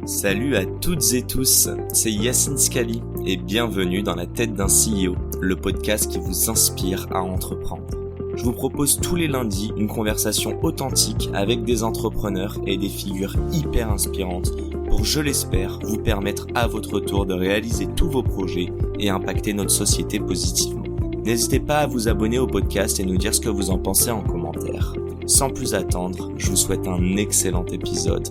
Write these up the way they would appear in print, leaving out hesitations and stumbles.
Salut à toutes et tous, c'est Yacine Scali et bienvenue dans La tête d'un CEO, le podcast qui vous inspire à entreprendre. Je vous propose tous les lundis une conversation authentique avec des entrepreneurs et des figures hyper inspirantes pour, je l'espère, vous permettre à votre tour de réaliser tous vos projets et impacter notre société positivement. N'hésitez pas à vous abonner au podcast et nous dire ce que vous en pensez en commentaire. Sans plus attendre, je vous souhaite un excellent épisode.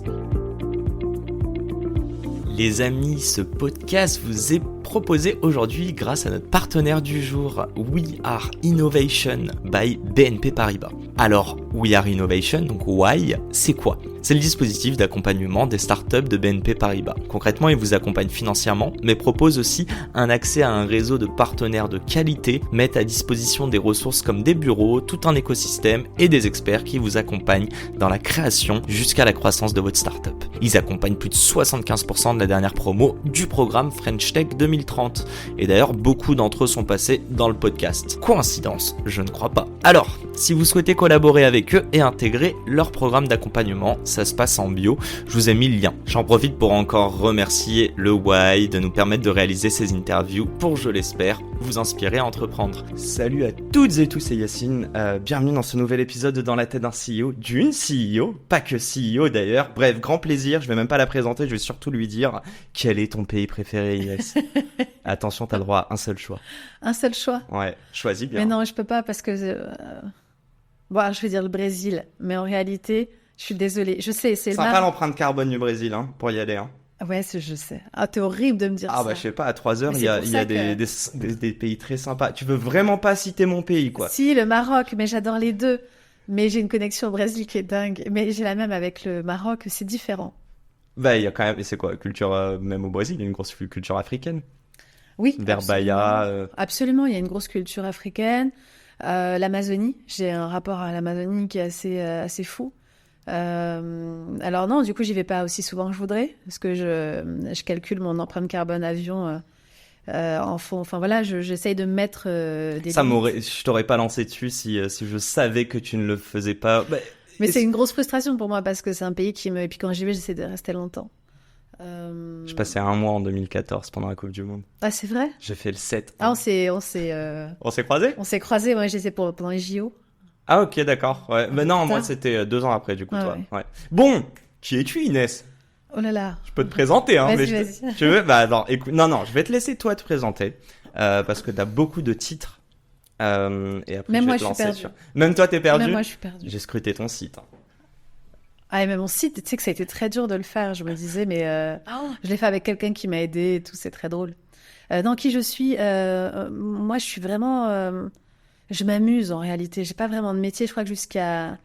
Les amis, ce podcast vous est proposé aujourd'hui grâce à notre partenaire du jour, We Are Innovation by BNP Paribas. Alors, We Are Innovation, donc Why, c'est quoi ? C'est le dispositif d'accompagnement des startups de BNP Paribas. Concrètement, il vous accompagne financièrement, mais propose aussi un accès à un réseau de partenaires de qualité, mettent à disposition des ressources comme des bureaux, tout un écosystème et des experts qui vous accompagnent dans la création jusqu'à la croissance de votre startup. Ils accompagnent plus de 75% de la dernière promo du programme French Tech 2030. Et d'ailleurs, beaucoup d'entre eux sont passés dans le podcast. Coïncidence ? Je ne crois pas. Alors, si vous souhaitez collaborer avec eux et intégrer leur programme d'accompagnement, ça se passe en bio, je vous ai mis le lien. J'en profite pour encore remercier le Why de nous permettre de réaliser ces interviews pour, je l'espère, vous inspirer à entreprendre. Salut à toutes et tous, c'est Yacine. Bienvenue dans ce nouvel épisode de Dans la tête d'un CEO, d'une CEO, pas que CEO d'ailleurs. Bref, grand plaisir, je vais même pas la présenter, je vais surtout lui dire quel est ton pays préféré, Yes. Attention, t'as le droit à un seul choix. Un seul choix ? Ouais, choisis bien. Mais non, je peux pas parce que... Bon, je vais dire le Brésil, mais en réalité, je suis désolée. Je sais, c'est sympa l'empreinte carbone du Brésil, hein, pour y aller. Hein. Ouais, je sais. Ah, t'es horrible de me dire ça. Ah bah je sais pas, à 3 heures, il y a des pays très sympas. Tu veux vraiment pas citer mon pays, quoi. Si, le Maroc, mais j'adore les deux. Mais j'ai une connexion au Brésil qui est dingue. Mais j'ai la même avec le Maroc, c'est différent. Bah, il y a quand même, et c'est quoi, culture, même au Brésil, il y a une grosse culture africaine. Oui, vers absolument. Bahia. Absolument, il y a une grosse culture africaine. L'Amazonie, j'ai un rapport à l'Amazonie qui est assez fou. Alors non, du coup, j'y vais pas aussi souvent que je voudrais, parce que je calcule mon empreinte carbone avion en fond. Enfin voilà, j'essaye de mettre des limites. Je t'aurais pas lancé dessus si je savais que tu ne le faisais pas. Mais c'est une grosse frustration pour moi, parce que c'est un pays et puis quand j'y vais, j'essaie de rester longtemps. Je passais 1 mois en 2014 pendant la Coupe du Monde. Ah, c'est vrai ? J'ai fait le 7. Ah, on s'est croisés ? On s'est croisés, ouais, j'étais pendant les JO. Ah, ok, d'accord. Ouais. Mais non, moi, c'était 2 ans après, du coup, toi. Ouais. Ouais. Bon, qui es-tu, Inès ? Oh là là. Je peux te présenter, hein. Vas-y. Tu veux ? Bah, non, écoute, non, je vais te laisser toi te présenter, parce que t'as beaucoup de titres, et après, Même je moi, vais te je suis lancer perdue. sur... Même toi, t'es perdu ? Même moi, je suis perdue. J'ai scruté ton site. Hein. Ah, mais mon site, tu sais que ça a été très dur de le faire. Je me disais, mais je l'ai fait avec quelqu'un qui m'a aidé et tout, c'est très drôle. Dans qui je suis, moi, je suis vraiment... je m'amuse en réalité. J'ai pas vraiment de métier. Je crois que jusqu'à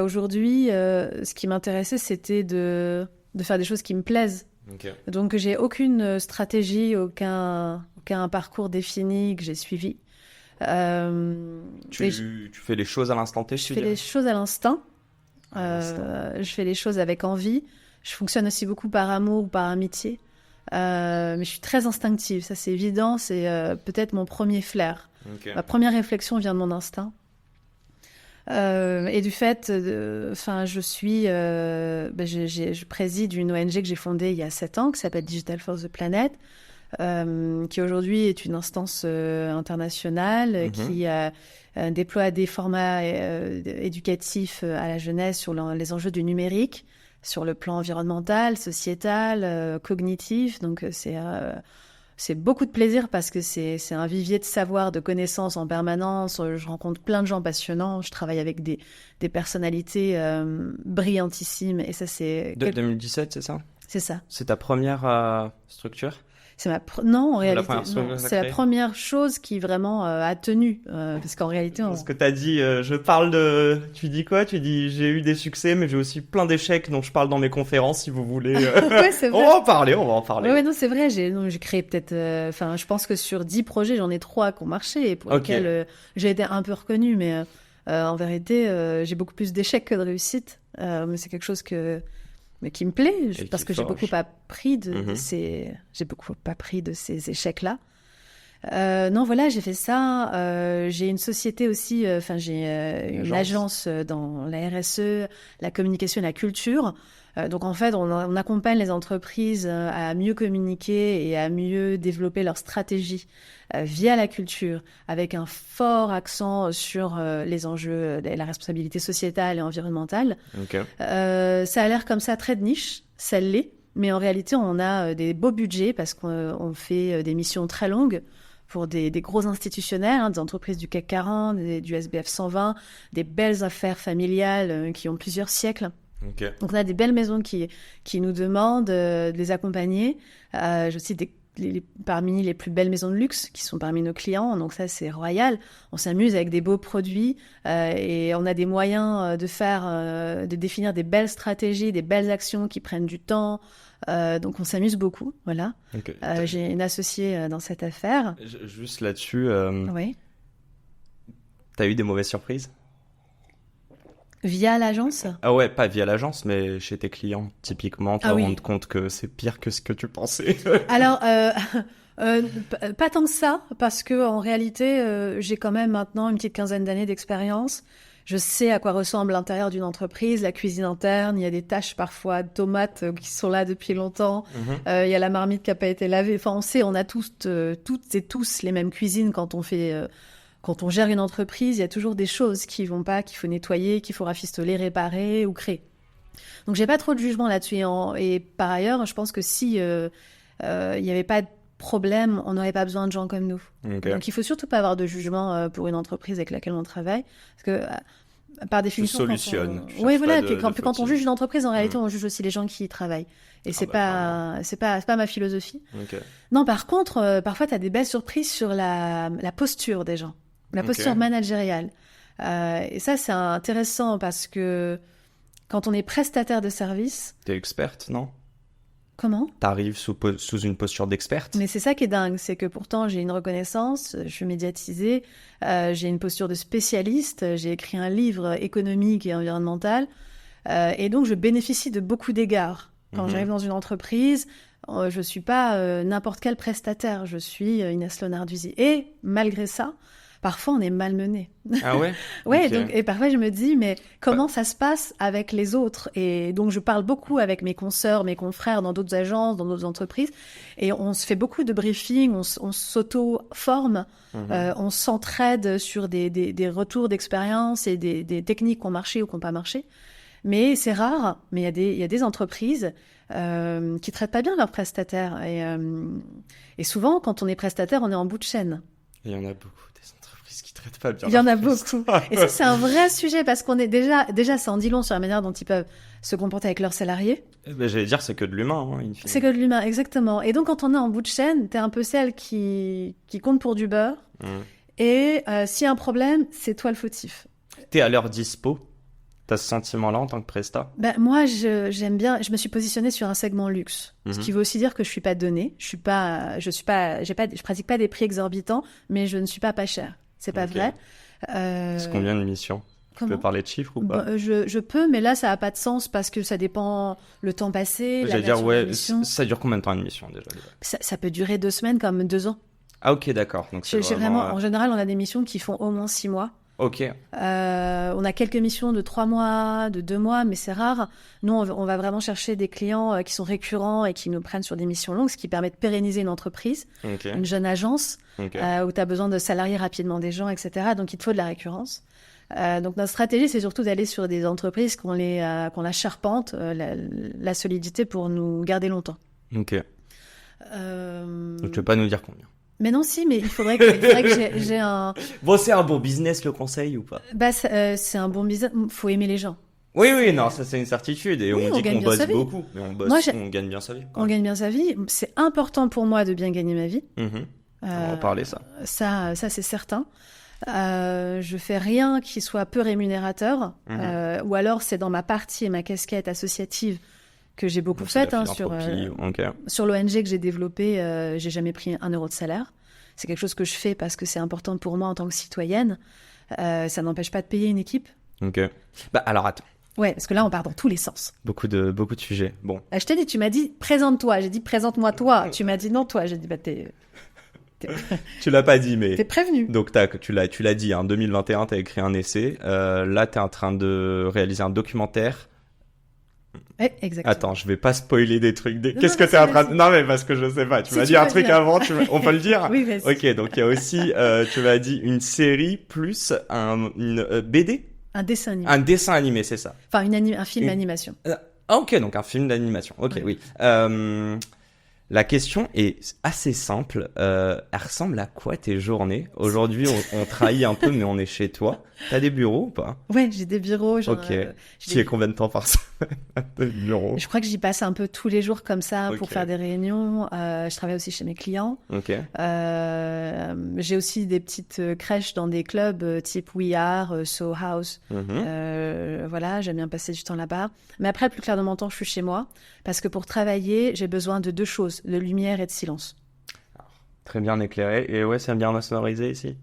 aujourd'hui, ce qui m'intéressait, c'était de faire des choses qui me plaisent. Okay. Donc, j'ai aucune stratégie, aucun parcours défini que j'ai suivi. Tu fais les choses à l'instant T, je fais les choses à l'instant. Je fais les choses avec envie. Je fonctionne aussi beaucoup par amour ou par amitié. Mais je suis très instinctive, ça c'est évident. C'est peut-être mon premier flair. Okay. Ma première réflexion vient de mon instinct. Et du fait, je préside une ONG que j'ai fondée il y a 7 ans, qui s'appelle Digital for the Planet, qui aujourd'hui est une instance internationale qui déploie des formats éducatifs à la jeunesse sur les enjeux du numérique, sur le plan environnemental, sociétal, cognitif. Donc c'est beaucoup de plaisir parce que c'est un vivier de savoir, de connaissances en permanence. Je rencontre plein de gens passionnants. Je travaille avec des personnalités brillantissimes. Et ça, c'est... 2017, c'est ça ? C'est ça. C'est ta première structure ? Non, en réalité, c'est la première chose qui vraiment a tenu. Parce qu'en réalité... Parce que t'as dit, tu dis quoi ? Tu dis, j'ai eu des succès, mais j'ai aussi plein d'échecs dont je parle dans mes conférences, si vous voulez. Ouais, c'est vrai. On va en parler. Ouais, non, c'est vrai. J'ai créé peut-être... je pense que sur 10 projets, j'en ai 3 qui ont marché et pour lesquels j'ai été un peu reconnue. Mais en vérité, j'ai beaucoup plus d'échecs que de réussites. Mais c'est quelque chose mais qui me plaît, parce que j'ai beaucoup appris de ces échecs-là. Non, voilà, j'ai fait ça. J'ai une société aussi, j'ai une agence dans la RSE, la communication et la culture. Donc en fait, on accompagne les entreprises à mieux communiquer et à mieux développer leur stratégie via la culture, avec un fort accent sur les enjeux de la responsabilité sociétale et environnementale. Okay. Ça a l'air comme ça très de niche, ça l'est, mais en réalité, on a des beaux budgets parce qu'on fait des missions très longues pour des gros institutionnels, des entreprises du CAC 40, du SBF 120, des belles affaires familiales qui ont plusieurs siècles. Okay. Donc on a des belles maisons qui nous demandent de les accompagner. Je cite parmi les plus belles maisons de luxe qui sont parmi nos clients. Donc ça, c'est royal. On s'amuse avec des beaux produits et on a des moyens de définir des belles stratégies, des belles actions qui prennent du temps. Donc on s'amuse beaucoup, voilà. Okay. J'ai une associée dans cette affaire. Juste là-dessus, oui. T'as eu des mauvaises surprises? Via l'agence? Ah ouais, pas via l'agence, mais chez tes clients, typiquement, tu vas rendre compte que c'est pire que ce que tu pensais. Alors, pas tant que ça, parce que en réalité, j'ai quand même maintenant une petite quinzaine d'années d'expérience. Je sais à quoi ressemble l'intérieur d'une entreprise, la cuisine interne. Il y a des taches parfois de tomates qui sont là depuis longtemps. Il y a la marmite qui n'a pas été lavée. Enfin, on sait, on a toutes et tous les mêmes cuisines quand on fait... Quand on gère une entreprise, il y a toujours des choses qui vont pas, qu'il faut nettoyer, qu'il faut rafistoler, réparer ou créer. Donc, j'ai pas trop de jugement là-dessus. Et par ailleurs, je pense que si il y avait pas de problème, on n'aurait pas besoin de gens comme nous. Okay. Donc, il faut surtout pas avoir de jugement pour une entreprise avec laquelle on travaille, parce que par définition, tu solutionnes. Oui, voilà. Quand on juge une entreprise, en réalité, on juge aussi les gens qui y travaillent. Et c'est pas ma philosophie. Okay. Non, par contre, parfois, tu as des belles surprises sur la posture des gens. La posture managériale. Et ça, c'est intéressant parce que quand on est prestataire de service... T'es experte, non? Comment? T'arrives sous une posture d'experte? Mais c'est ça qui est dingue, c'est que pourtant, j'ai une reconnaissance, je suis médiatisée, j'ai une posture de spécialiste, j'ai écrit un livre économique et environnemental, et donc je bénéficie de beaucoup d'égards. Quand j'arrive dans une entreprise... je ne suis pas n'importe quel prestataire, je suis Inès Lonarduzzi. Et malgré ça, parfois on est malmené. Ah ouais? Ouais, okay. Et parfois je me dis, mais comment ça se passe avec les autres? Et donc je parle beaucoup avec mes consoeurs, mes confrères dans d'autres agences, dans d'autres entreprises, et on se fait beaucoup de briefings, on s'auto-forme, on s'entraide sur des retours d'expérience et des techniques qui ont marché ou qui n'ont pas marché. Mais c'est rare, mais il y a des entreprises qui traitent pas bien leurs prestataires. Et souvent, quand on est prestataire, on est en bout de chaîne. Il y en a beaucoup, des entreprises qui traitent pas bien. Il y en a beaucoup. Et ça, c'est un vrai sujet parce qu'on est déjà, ça en dit long sur la manière dont ils peuvent se comporter avec leurs salariés. J'allais dire, c'est que de l'humain. Hein, c'est que de l'humain, exactement. Et donc, quand on est en bout de chaîne, t'es un peu celle qui compte pour du beurre. Et s'il y a un problème, c'est toi le fautif. T'es à leur dispo? T'as ce sentiment-là en tant que presta? Moi, j'aime bien. Je me suis positionnée sur un segment luxe, ce qui veut aussi dire que je suis pas donnée. Je pratique pas des prix exorbitants, mais je ne suis pas chère. C'est pas vrai. C'est combien de missions? Tu peux parler de chiffres ou pas? Je peux, mais là, ça a pas de sens parce que ça dépend le temps passé. J'allais dire, ça dure combien de temps une mission déjà? Ça peut durer 2 semaines comme 2 ans. Ah ok, d'accord. Donc c'est vraiment. En général, on a des missions qui font au moins 6 mois. Ok. On a quelques missions de 3 mois, de 2 mois, mais c'est rare. Nous, on va vraiment chercher des clients qui sont récurrents et qui nous prennent sur des missions longues, ce qui permet de pérenniser une entreprise, une jeune agence, où tu as besoin de salarier rapidement des gens, etc. Donc, il te faut de la récurrence. Donc, notre stratégie, c'est surtout d'aller sur des entreprises qu'on la charpente, la solidité pour nous garder longtemps. Ok. Donc, tu veux pas nous dire combien? Mais non, si, mais il faudrait que j'ai un... Bon, c'est un bon business, le conseil, ou pas? C'est un bon business. Faut aimer les gens. Oui, non, ça c'est une certitude. Et on dit qu'on bosse beaucoup, mais on gagne bien sa vie. On gagne bien sa vie. C'est important pour moi de bien gagner ma vie. On va parler ça. Ça c'est certain. Je fais rien qui soit peu rémunérateur. Ou alors, c'est dans ma partie et ma casquette associative que j'ai beaucoup faite sur l'ONG que j'ai développée, j'ai jamais pris 1 euro de salaire. C'est quelque chose que je fais parce que c'est important pour moi en tant que citoyenne. Ça n'empêche pas de payer une équipe. Ok. Alors attends. Ouais, parce que là on part dans tous les sens. Beaucoup de sujets. Bon. Je t'ai dit, tu m'as dit présente-toi. J'ai dit présente-moi toi. Tu m'as dit non toi. J'ai dit t'es. Tu l'as pas dit, mais... T'es prévenu. Donc, tu l'as dit, en 2021, t'as écrit un essai. Là, t'es en train de réaliser un documentaire. Exactement. Attends, je vais pas spoiler des trucs. Qu'est-ce que t'es en train de... Non, mais parce que je sais pas. Tu m'as dit un truc avant, on peut le dire? Oui, vas-y. Ok, donc il y a aussi, tu m'as dit une série plus une BD? Un dessin animé. Un dessin animé, c'est ça. Enfin, un film d'animation. Ok, donc un film d'animation. Ok, oui. La question est assez simple. Elle ressemble à quoi tes journées? Aujourd'hui, on trahit un peu, mais on est chez toi. T'as des bureaux ou pas? Ouais, j'ai des bureaux. Ok. Tu y es combien de temps par semaine? Des bureaux. Je crois que j'y passe un peu tous les jours comme ça pour faire des réunions. Je travaille aussi chez mes clients. Ok. J'ai aussi des petites crèches dans des clubs type We Are, So House. Voilà, j'aime bien passer du temps là-bas. Mais après, le plus clair de mon temps, je suis chez moi. Parce que pour travailler, j'ai besoin de 2 choses, de lumière et de silence. Très bien éclairé. Et ouais, c'est bien sonorisé ici?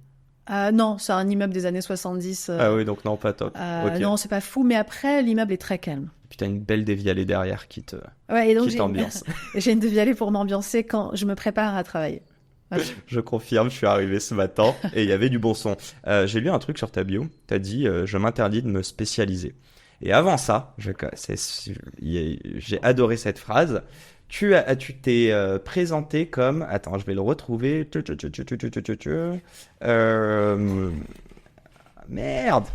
Non, c'est un immeuble des années 70. Ah oui, donc non, pas top. Okay. Non, c'est pas fou, mais après, l'immeuble est très calme. Puis t'as une belle dévialée derrière qui t'ambiance. J'ai une dévialée pour m'ambiancer quand je me prépare à travailler. Voilà. Je confirme, je suis arrivé ce matin et il y avait du bon son. J'ai lu un truc sur ta bio. T'as dit je m'interdis de me spécialiser. Et avant ça, j'ai adoré cette phrase. Tu t'es présenté comme... Attends, je vais le retrouver. Merde.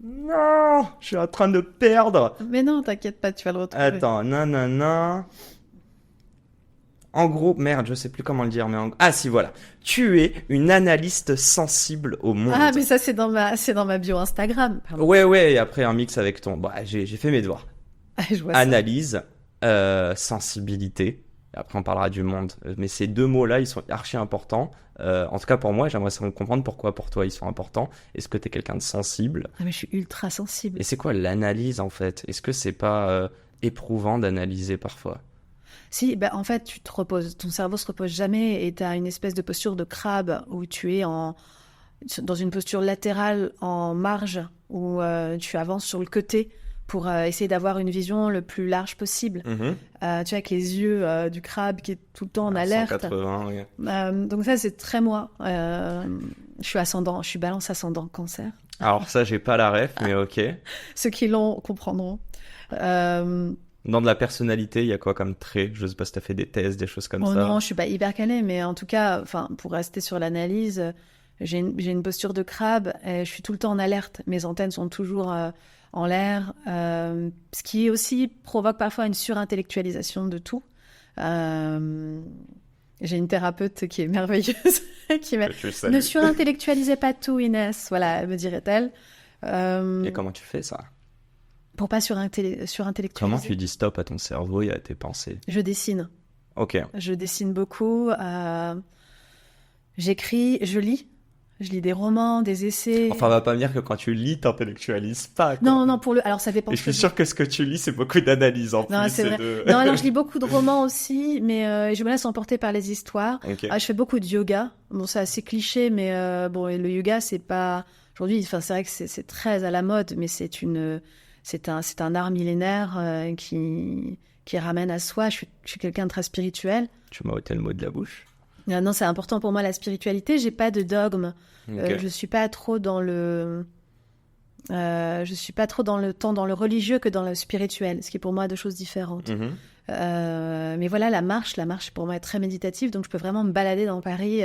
Non, je suis en train de perdre. Mais non, t'inquiète pas, tu vas le retrouver. Attends, nanana. En gros, merde, je sais plus comment le dire, mais ah si, voilà. Tu es une analyste sensible au monde. Ah, mais ça, c'est dans ma bio Instagram. Pardon. Ouais, et après un mix avec ton... Bon, j'ai fait mes devoirs. Je vois Analyse, sensibilité. Après, on parlera du monde. Mais ces 2 mots-là, ils sont archi importants. En tout cas, pour moi, j'aimerais comprendre pourquoi pour toi, ils sont importants. Est-ce que tu es quelqu'un de sensible? Ah, mais je suis ultra sensible. Et c'est quoi l'analyse, en fait? Est-ce que c'est pas éprouvant d'analyser parfois? Si, en fait, tu te reposes. Ton cerveau se repose jamais et tu as une espèce de posture de crabe où tu es dans une posture latérale en marge, où tu avances sur le côté pour essayer d'avoir une vision le plus large possible. Tu vois, avec les yeux du crabe qui est tout le temps en alerte. 180, oui. Donc ça, c'est très moi. Je suis balance ascendant cancer. Alors ça, j'ai pas la ref, mais ok. Ceux qui l'ont comprendront. Dans de la personnalité, il y a quoi comme trait? Je sais pas si t'as fait des tests, des choses comme ça. Non, je suis pas hyper calée, mais en tout cas, pour rester sur l'analyse, j'ai une posture de crabe. Et je suis tout le temps en alerte. Mes antennes sont toujours en l'air, ce qui aussi provoque parfois une surintellectualisation de tout. J'ai une thérapeute qui est merveilleuse, qui ne surintellectualisez pas tout, Inès, voilà, me dirait-elle. Et comment tu fais ça? Pour pas surintellectualiser. Comment tu dis stop à ton cerveau et à tes pensées? Je dessine. Ok. Je dessine beaucoup. J'écris, je lis. Je lis des romans, des essais. Enfin, on va pas me dire que quand tu lis, t'intellectualises pas, quoi. Non, alors ça dépend. Et je suis sûre que ce que tu lis, c'est beaucoup d'analyse en non, plus. C'est vrai. Non, alors je lis beaucoup de romans aussi, mais je me laisse emporter par les histoires. Okay. Je fais beaucoup de yoga. Bon, c'est assez cliché, mais le yoga, c'est pas... Aujourd'hui, c'est vrai que c'est très à la mode, mais c'est un art millénaire qui ramène à soi. Je suis quelqu'un de très spirituel. Tu m'as ôté le mot de la bouche. Non, c'est important pour moi la spiritualité. J'ai pas de dogme. Okay. Je suis pas trop dans le tant dans le religieux que dans le spirituel, ce qui est pour moi 2 choses différentes. Mais voilà, la marche pour moi est très méditative, donc je peux vraiment me balader dans Paris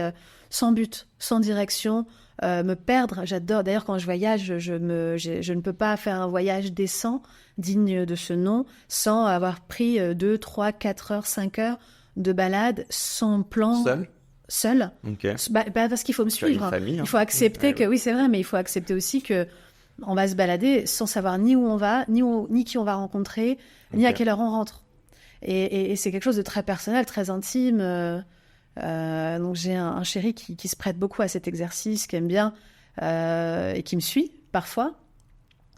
sans but, sans direction, me perdre. J'adore. D'ailleurs, quand je voyage, je ne peux pas faire un voyage décent, digne de ce nom, sans avoir pris 2, 3, 4 heures, 5 heures de balade sans plan. Seul. Okay. Parce qu'il faut me suivre. Famille, hein. Il faut accepter que... Oui, c'est vrai, mais il faut accepter aussi que on va se balader sans savoir ni où on va, ni qui on va rencontrer, ni à quelle heure on rentre. Et c'est quelque chose de très personnel, très intime. Donc j'ai un chéri qui se prête beaucoup à cet exercice, qui aime bien et qui me suit parfois.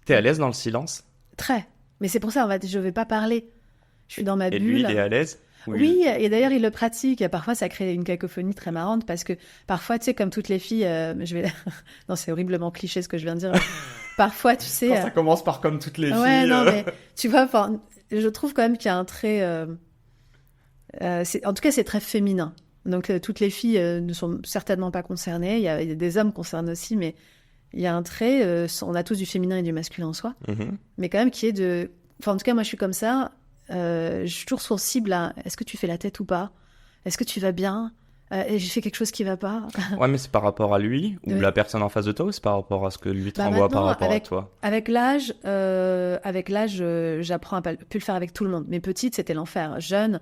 T'es à l'aise dans le silence? Très. Mais c'est pour ça, je vais pas parler. Je suis dans ma bulle. Et lui, il est à l'aise? Oui, et d'ailleurs, il le pratique. Et parfois, ça crée une cacophonie très marrante parce que parfois, tu sais, comme toutes les filles, non, c'est horriblement cliché ce que je viens de dire. Parfois, tu sais... Quand ça commence par comme toutes les filles... Ouais, non, mais tu vois, je trouve quand même qu'il y a un trait... En tout cas, c'est très féminin. Donc, toutes les filles ne sont certainement pas concernées. Il y a des hommes concernés aussi, mais il y a un trait. On a tous du féminin et du masculin en soi. Mais quand même, qui est de... Enfin, en tout cas, moi, je suis comme ça. Je suis toujours sensible à est-ce que tu fais la tête ou pas ? Est-ce que tu vas bien ? Et j'ai fait quelque chose qui va pas. Ouais, mais c'est par rapport à lui ou la personne en face de toi, ou c'est par rapport à ce que lui te renvoie par rapport à toi ? Avec l'âge, j'apprends à plus le faire avec tout le monde. Mais petite, c'était l'enfer. Jeune,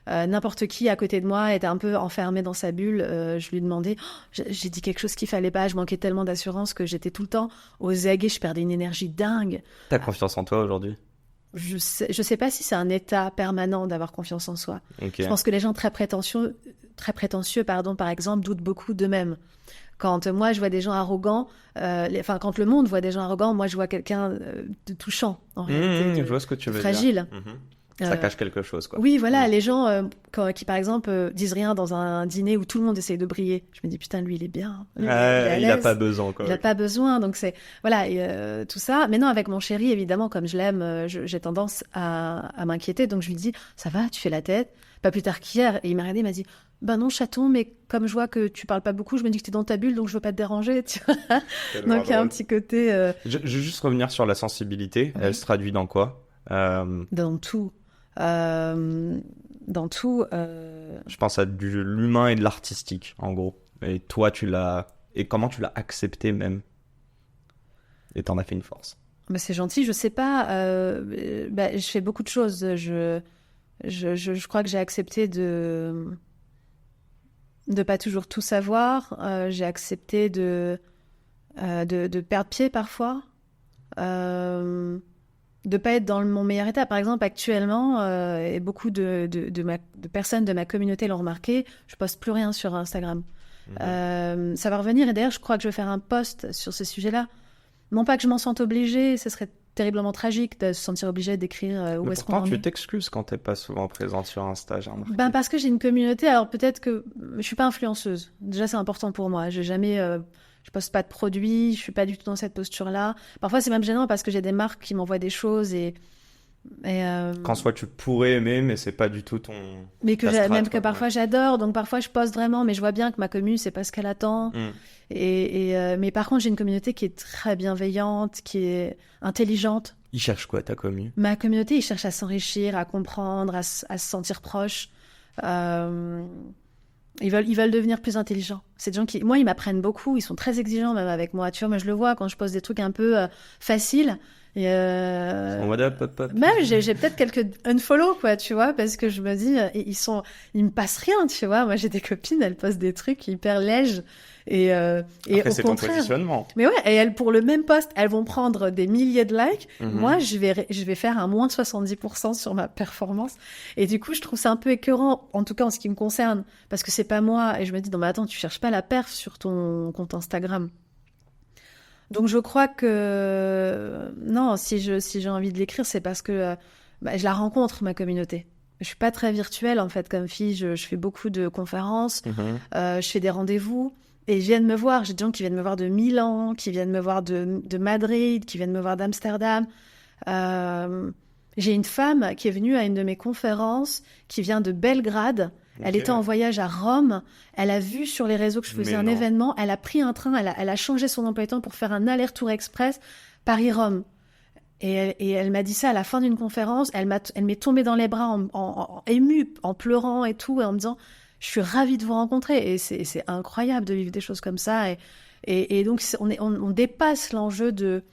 n'importe qui à côté de moi était un peu enfermé dans sa bulle. Je lui demandais, j'ai dit quelque chose qu'il fallait pas. Je manquais tellement d'assurance que j'étais tout le temps aux aguets. Je perdais une énergie dingue. T'as confiance en toi aujourd'hui ? Je sais pas si c'est un état permanent d'avoir confiance en soi. Okay. Je pense que les gens très prétentieux, par exemple, doutent beaucoup d'eux-mêmes. Quand moi, je vois des gens arrogants, quand le monde voit des gens arrogants, moi, je vois quelqu'un de touchant, en réalité. Je vois ce que tu veux dire. Fragile. Ça cache quelque chose, quoi. Oui, voilà, les gens qui, par exemple, disent rien dans un dîner où tout le monde essaye de briller. Je me dis, putain, lui, il est bien. Lui, il n'a pas besoin, quoi. Il n'a pas besoin, donc c'est... Voilà, tout ça. Mais non, avec mon chéri, évidemment, comme je l'aime, j'ai tendance à m'inquiéter. Donc je lui dis, ça va, tu fais la tête. Pas plus tard qu'hier, et il m'a regardé, il m'a dit, ben non, chaton, mais comme je vois que tu parles pas beaucoup, je me dis que t'es dans ta bulle, donc je veux pas te déranger, tu vois. Donc il y a un petit côté... Je vais juste revenir sur la sensibilité. Oui. Elle se traduit dans quoi ? Dans tout. Dans tout. Je pense à l'humain et de l'artistique, en gros. Et toi, et comment tu l'as accepté même ? Et t'en as fait une force. Bah, c'est gentil, je sais pas. Je fais beaucoup de choses. Je crois que j'ai accepté de pas toujours tout savoir. J'ai accepté de perdre pied parfois. De pas être dans mon meilleur état. Par exemple, actuellement, et beaucoup de personnes de ma communauté l'ont remarqué, je poste plus rien sur Instagram. Ça va revenir, et d'ailleurs, je crois que je vais faire un post sur ce sujet-là. Non pas que je m'en sente obligée, ce serait terriblement tragique de se sentir obligée d'écrire où est-ce qu'on en est. Pourtant, tu t'excuses quand t'es pas souvent présente sur Insta, j'ai remarqué. Parce que j'ai une communauté, alors peut-être que je suis pas influenceuse. Déjà, c'est important pour moi. J'ai jamais... Je poste pas de produits, je suis pas du tout dans cette posture-là. Parfois, c'est même gênant parce que j'ai des marques qui m'envoient des choses Qu'en soit tu pourrais aimer, mais c'est pas du tout ton... Mais que parfois j'adore, donc parfois je poste vraiment, mais je vois bien que ma commu, c'est pas ce qu'elle attend. Mais par contre, j'ai une communauté qui est très bienveillante, qui est intelligente. Ils cherchent quoi, ta commu ? Ma communauté, ils cherchent à s'enrichir, à comprendre, à se sentir proches. Ils veulent devenir plus intelligents. C'est des gens qui, moi, ils m'apprennent beaucoup. Ils sont très exigeants même avec moi. Tu vois, moi, je le vois quand je pose des trucs un peu faciles. Et Même j'ai peut-être quelques unfollow, quoi, tu vois, parce que je me dis, ils me passent rien, tu vois. Moi, j'ai des copines, elles postent des trucs hyper lèges. Et après, au c'est contraire, ton positionnement. Mais ouais, et elles, pour le même post, elles vont prendre des milliers de likes. Moi, je vais faire un moins 70% sur ma performance. Et du coup, je trouve ça un peu écœurant, en tout cas en ce qui me concerne, parce que c'est pas moi. Et je me dis, non, mais attends, tu cherches pas la perf sur ton compte Instagram. Donc, je crois que non, si j'ai envie de l'écrire, c'est parce que je la rencontre, ma communauté. Je suis pas très virtuelle, en fait, comme fille. Je fais beaucoup de conférences, je fais des rendez-vous. Et ils viennent me voir. J'ai des gens qui viennent me voir de Milan, qui viennent me voir de Madrid, qui viennent me voir d'Amsterdam. J'ai une femme qui est venue à une de mes conférences, qui vient de Belgrade. Okay. Elle était en voyage à Rome. Elle a vu sur les réseaux que je faisais un événement. Elle a pris un train. Elle a changé son emploi du temps pour faire un aller-retour express Paris-Rome. Et elle m'a dit ça à la fin d'une conférence. Elle m'est tombée dans les bras émue, en pleurant et tout, et en me disant... Je suis ravie de vous rencontrer, et c'est incroyable de vivre des choses comme ça. Et donc, on dépasse l'enjeu de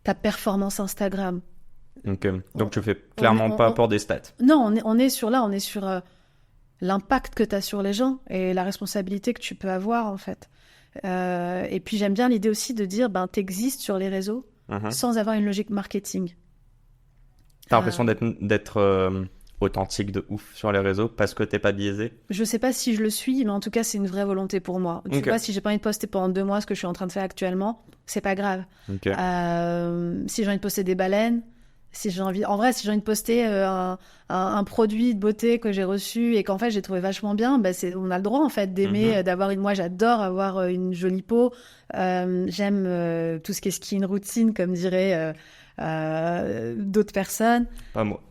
ta performance Instagram. Okay. Donc, tu fais clairement pas pour des stats. Non, on est sur l'impact que tu as sur les gens et la responsabilité que tu peux avoir, en fait. Et puis, j'aime bien l'idée aussi de dire, t'existes sur les réseaux sans avoir une logique marketing. T'as l'impression d'être authentique de ouf sur les réseaux parce que t'es pas biaisé? Je sais pas si je le suis, mais en tout cas c'est une vraie volonté pour moi. Tu vois, si j'ai pas envie de poster pendant 2 mois ce que je suis en train de faire actuellement, c'est pas grave. Si j'ai envie de poster des baleines, Si j'ai envie de poster un produit de beauté que j'ai reçu et qu'en fait j'ai trouvé vachement bien, on a le droit en fait d'aimer, moi j'adore avoir une jolie peau. J'aime tout ce qui est skin routine, comme diraient d'autres personnes. Pas moi.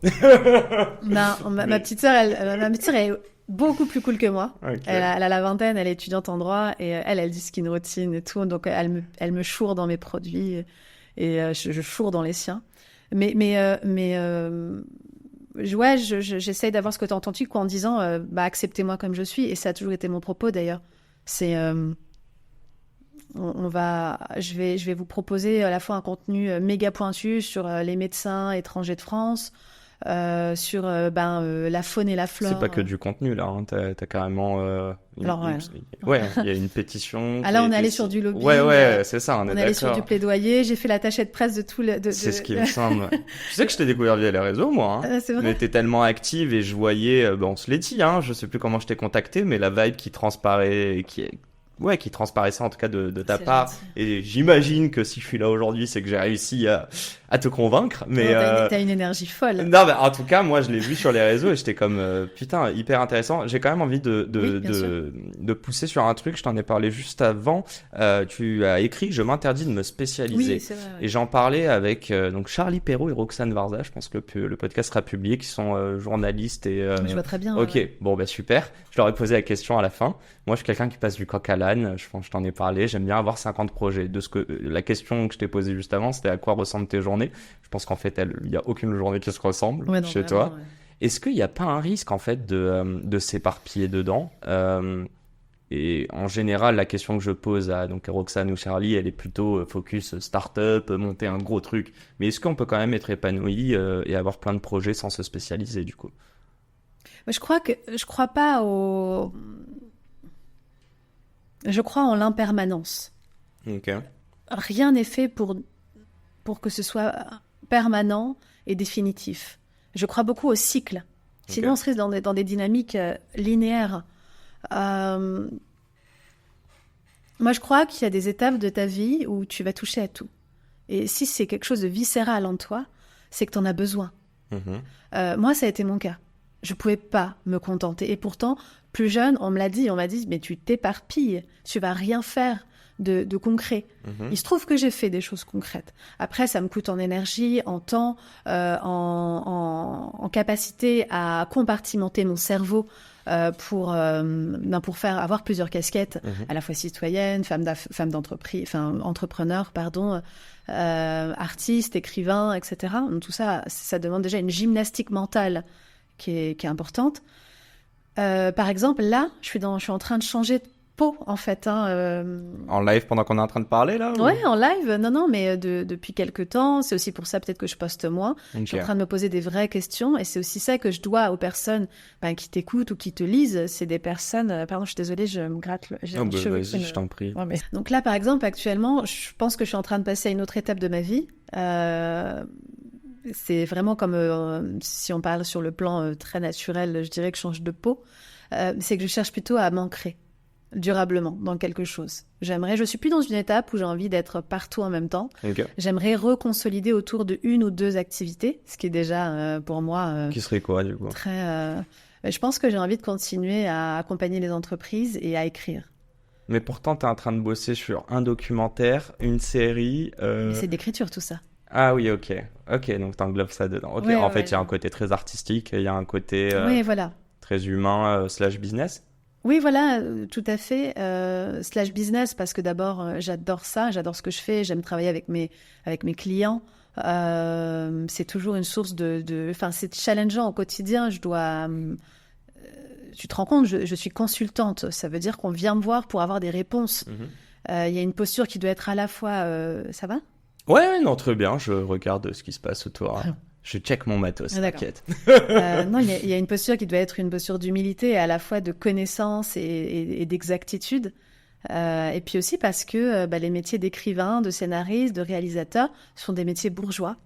Ma petite sœur, ma petite sœur est beaucoup plus cool que moi. Okay. Elle a la vingtaine, elle est étudiante en droit et elle dit skin routine et tout, donc elle me choure dans mes produits et je choure dans les siens. Mais j'essaye d'avoir ce côté authentique en disant acceptez-moi comme je suis, et ça a toujours été mon propos d'ailleurs. C'est je vais vous proposer à la fois un contenu méga pointu sur les médecins étrangers de France, sur la faune et la flore. C'est pas que du contenu là, hein. T'as carrément il y a une pétition. Ah là on est allé sur du lobbying. Ouais, c'est ça, on est allé sur du plaidoyer. J'ai fait l'attaché de presse de tout le. C'est ce qui me semble. Tu sais que je t'ai découvert via les réseaux, moi. Hein. C'est vrai. Mais t'es tellement active et je voyais, on se l'est dit, hein. Je sais plus comment je t'ai contacté, mais la vibe qui transparaît, qui transparaissait en tout cas de ta part. Gentil. Et j'imagine que si je suis là aujourd'hui, c'est que j'ai réussi à te convaincre. Mais t'as une énergie folle. Non, en tout cas, moi, je l'ai vu sur les réseaux et j'étais comme putain, hyper intéressant. J'ai quand même envie de pousser sur un truc. Je t'en ai parlé juste avant. Tu as écrit "Je m'interdis de me spécialiser". Oui, c'est vrai. Ouais. Et j'en parlais avec donc Charlie Perrault et Roxane Varza. Je pense que le podcast sera publié, qui sont journalistes et. Je vois très bien. Ok, ouais. bon super. Je leur ai posé la question à la fin. Moi, je suis quelqu'un qui passe du coq à l'âne. Je pense que je t'en ai parlé. J'aime bien avoir 50 projets. La question que je t'ai posée juste avant, c'était à quoi ressemblent tes journées. Je pense qu'en fait, il y a aucune journée qui se ressemble chez toi. Ouais. Est-ce qu'il n'y a pas un risque en fait de s'éparpiller dedans Et en général, la question que je pose à Roxane ou Charlie, elle est plutôt focus start-up, monter un gros truc. Mais est-ce qu'on peut quand même être épanoui et avoir plein de projets sans se spécialiser du coup? Je crois pas au. Je crois en l'impermanence. Ok. Rien n'est fait pour que ce soit permanent et définitif. Je crois beaucoup au cycle. Sinon, on serait dans des dynamiques linéaires. Moi, je crois qu'il y a des étapes de ta vie où tu vas toucher à tout. Et si c'est quelque chose de viscéral en toi, c'est que tu en as besoin. Moi, ça a été mon cas. Je ne pouvais pas me contenter. Et pourtant, plus jeune, on m'a dit, mais tu t'éparpilles, tu vas rien faire de concret. Il se trouve que j'ai fait des choses concrètes. Après, ça me coûte en énergie, en temps, en capacité à compartimenter mon cerveau pour avoir plusieurs casquettes, à la fois citoyenne, femme d'entreprise, entrepreneur, artiste, écrivain, etc. Donc, tout ça, ça demande déjà une gymnastique mentale qui est importante. Par exemple, là, je suis en train de changer de peau, en fait. En live pendant qu'on est en train de parler, là? Ouais, en live. Non, mais depuis quelques temps. C'est aussi pour ça, peut-être, que je poste moins. Okay. Je suis en train de me poser des vraies questions. Et c'est aussi ça que je dois aux personnes qui t'écoutent ou qui te lisent. C'est des personnes... Pardon, je suis désolée, je me gratte le cheveu. Vas-y, je t'en prie. Ouais, mais... Donc là, par exemple, actuellement, je pense que je suis en train de passer à une autre étape de ma vie. C'est vraiment comme, si on parle sur le plan très naturel, je dirais que je change de peau. C'est que je cherche plutôt à m'ancrer durablement dans quelque chose. Je suis plus dans une étape où j'ai envie d'être partout en même temps. Okay. J'aimerais reconsolider autour de une ou deux activités, ce qui est déjà pour moi... qui serait quoi, du coup? Je pense que j'ai envie de continuer à accompagner les entreprises et à écrire. Mais pourtant, tu es en train de bosser sur un documentaire, une série... C'est d'écriture, tout ça. Ah oui, ok, donc t'englobes ça dedans. Ok, ouais, en fait, il y a un côté très artistique, il y a un côté voilà. très humain / business. Oui, voilà, tout à fait. / business, parce que d'abord, j'adore ça, j'adore ce que je fais, j'aime travailler avec mes clients. C'est toujours une source c'est challengeant au quotidien. Tu te rends compte, je suis consultante. Ça veut dire qu'on vient me voir pour avoir des réponses. Y a une posture qui doit être à la fois... ça va ? Ouais, non, très bien. Je regarde ce qui se passe autour. Je check mon matos, t'inquiète. Non, il y a une posture qui doit être une posture d'humilité et à la fois de connaissance et d'exactitude. Et puis aussi parce que les métiers d'écrivain, de scénariste, de réalisateur sont des métiers bourgeois.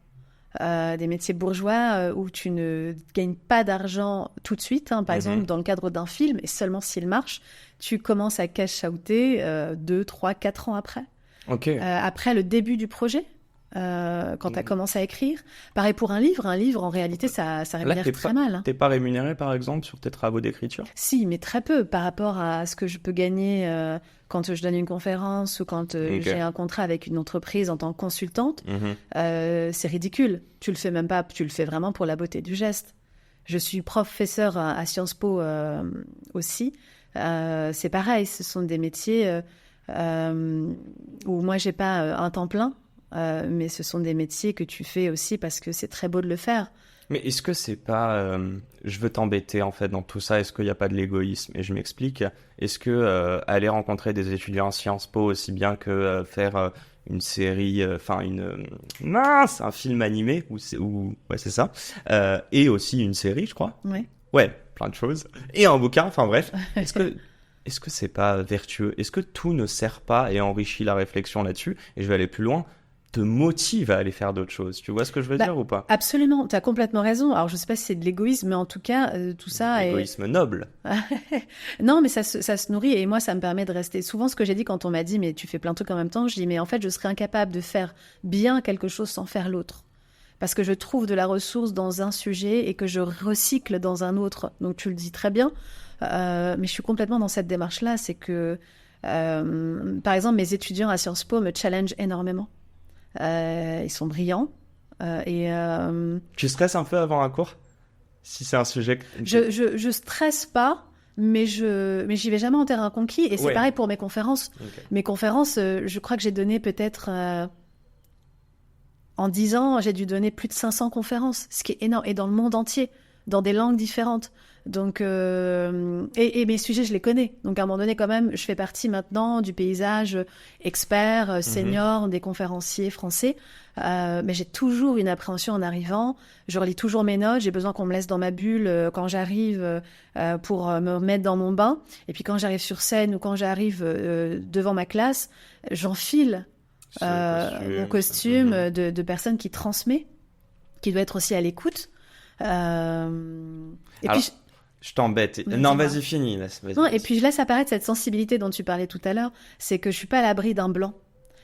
Des métiers bourgeois où tu ne gagnes pas d'argent tout de suite. Par exemple, dans le cadre d'un film, et seulement s'il marche, tu commences à cash outer 2, 3, 4 ans après. Okay. Après le début du projet. quand tu as commencé à écrire. Pareil pour un livre en réalité, ça rémunère très mal. Hein. T'es pas rémunéré, par exemple, sur tes travaux d'écriture ? Si, mais très peu par rapport à ce que je peux gagner quand je donne une conférence ou quand j'ai un contrat avec une entreprise en tant que consultante. C'est ridicule. Tu le fais même pas, tu le fais vraiment pour la beauté du geste. Je suis professeure à Sciences Po aussi. C'est pareil, ce sont des métiers où moi j'ai pas un temps plein, mais ce sont des métiers que tu fais aussi parce que c'est très beau de le faire. Mais est-ce que c'est pas je veux t'embêter en fait dans tout ça, est-ce qu'il n'y a pas de l'égoïsme ? Et je m'explique, est-ce que aller rencontrer des étudiants à Sciences Po aussi bien que faire une série, un film animé, ouais c'est ça, et aussi une série je crois. Ouais, plein de choses. Et un bouquin, enfin bref, est-ce que c'est pas vertueux ? Est-ce que tout ne sert pas et enrichit la réflexion là-dessus ? Et je vais aller plus loin. Te motive à aller faire d'autres choses. Tu vois ce que je veux dire ou pas ? Absolument, tu as complètement raison. Alors, je sais pas si c'est de l'égoïsme, mais en tout cas, tout ça l'égoïsme noble. Non, mais ça se nourrit et moi, ça me permet de rester. Souvent, ce que j'ai dit quand on m'a dit « mais tu fais plein de trucs en même temps », je dis « mais en fait, je serais incapable de faire bien quelque chose sans faire l'autre. » Parce que je trouve de la ressource dans un sujet et que je recycle dans un autre. Donc, tu le dis très bien, mais je suis complètement dans cette démarche-là. C'est que, par exemple, mes étudiants à Sciences Po me challengent énormément. Ils sont brillants Tu stresses un peu avant un cours si c'est un sujet je stresse pas mais j'y vais jamais en terrain conquis et c'est pareil pour mes conférences. Mes conférences, je crois que j'ai donné peut-être en 10 ans j'ai dû donner plus de 500 conférences, ce qui est énorme, et dans le monde entier, dans des langues différentes. Donc, et mes sujets, je les connais. Donc, à un moment donné, quand même, je fais partie maintenant du paysage expert, senior, des conférenciers français. Mais j'ai toujours une appréhension en arrivant. Je relis toujours mes notes. J'ai besoin qu'on me laisse dans ma bulle quand j'arrive pour me mettre dans mon bain. Et puis, quand j'arrive sur scène ou quand j'arrive devant ma classe, j'enfile mon costume de personne qui transmet, qui doit être aussi à l'écoute. Puis je t'embête. Non, vas-y, finis. Et puis je laisse apparaître cette sensibilité dont tu parlais tout à l'heure. C'est que je suis pas à l'abri d'un blanc.